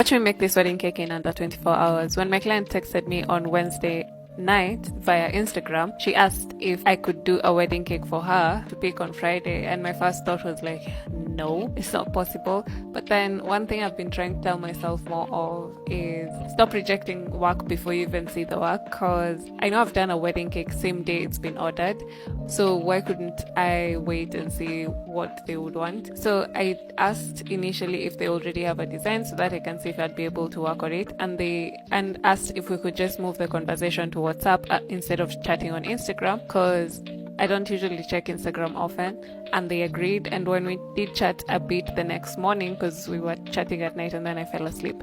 Watch me make this wedding cake in under 24 hours. When my client texted me on Wednesday night via Instagram, she asked if I could do a wedding cake for her to pick on Friday, and my first thought was like, no, it's not possible. But then one thing I've been trying to tell myself more of is stop rejecting work before you even see the work, because I know I've done a wedding cake same day it's been ordered, so why couldn't I wait and see what they would want? So I asked initially if they already have a design so that I can see if I'd be able to work on it, and asked if we could just move the conversation to WhatsApp instead of chatting on Instagram, because I don't usually check Instagram often, and they agreed. And when we did chat a bit the next morning, because we were chatting at night and then I fell asleep,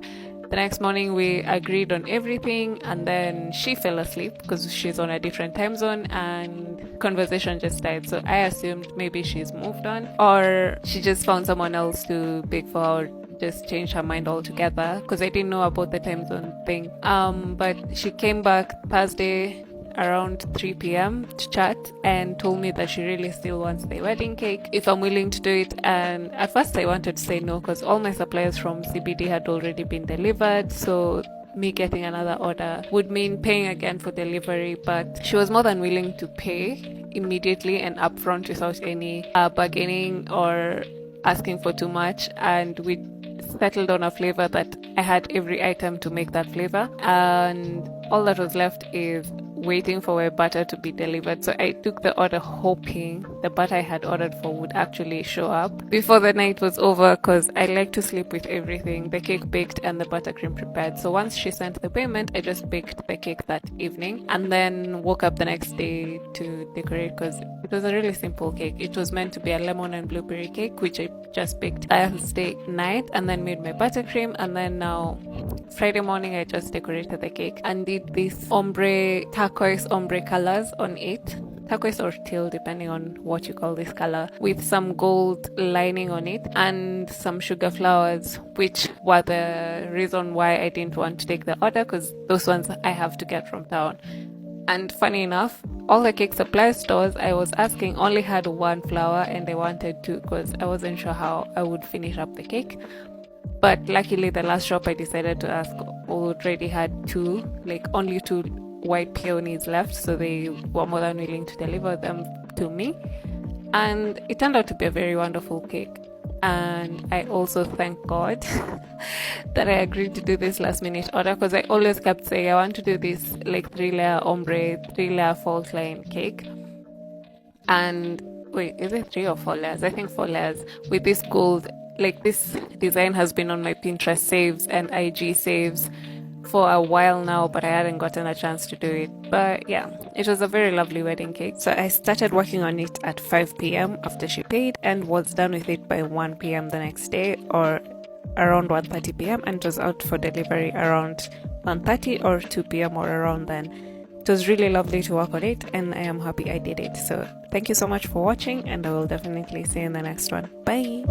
the next morning we agreed on everything, and then she fell asleep because she's on a different time zone and conversation just died. So I assumed maybe she's moved on, or she just found someone else to bake for her, just changed her mind altogether, because I didn't know about the time zone thing. But she came back Thursday around 3 p.m. to chat and told me that she really still wants the wedding cake, if I'm willing to do it. And at first I wanted to say no, because all my supplies from CBD had already been delivered, so me getting another order would mean paying again for delivery. But she was more than willing to pay immediately and upfront without any bargaining or asking for too much, and we settled on a flavor that I had every item to make that flavor, and all that was left is waiting for my butter to be delivered. So I took the order hoping the butter I had ordered for would actually show up before the night was over, because I like to sleep with everything, the cake baked and the buttercream prepared. So once she sent the payment, I just baked the cake that evening and then woke up the next day to decorate, because it was a really simple cake. It was meant to be a lemon and blueberry cake, which I just baked Thursday night and then made my buttercream, and then now Friday morning I just decorated the cake and did this turquoise ombre colors on it, turquoise or teal depending on what you call this color, with some gold lining on it and some sugar flowers, which were the reason why I didn't want to take the order, because those ones I have to get from town. And funny enough, all the cake supply stores I was asking only had one flower, and I wanted two because I wasn't sure how I would finish up the cake. But luckily the last shop I decided to ask already had two, like only two white peonies left, so they were more than willing to deliver them to me, and it turned out to be a very wonderful cake. And I also thank God that I agreed to do this last minute order, because I always kept saying I want to do this like 3-layer ombre, 3-layer fault line cake. And wait, is it 3 or 4 layers? I think 4 layers with this gold. Like, this design has been on my Pinterest saves and IG saves for a while now, but I hadn't gotten a chance to do it. But yeah, it was a very lovely wedding cake. So I started working on it at 5 p.m. after she paid, and was done with it by 1 p.m. the next day, or around 1:30 p.m. and it was out for delivery around 1:30 or 2 p.m. or around then. It was really lovely to work on it, and I am happy I did it. So thank you so much for watching, and I will definitely see you in the next one. Bye.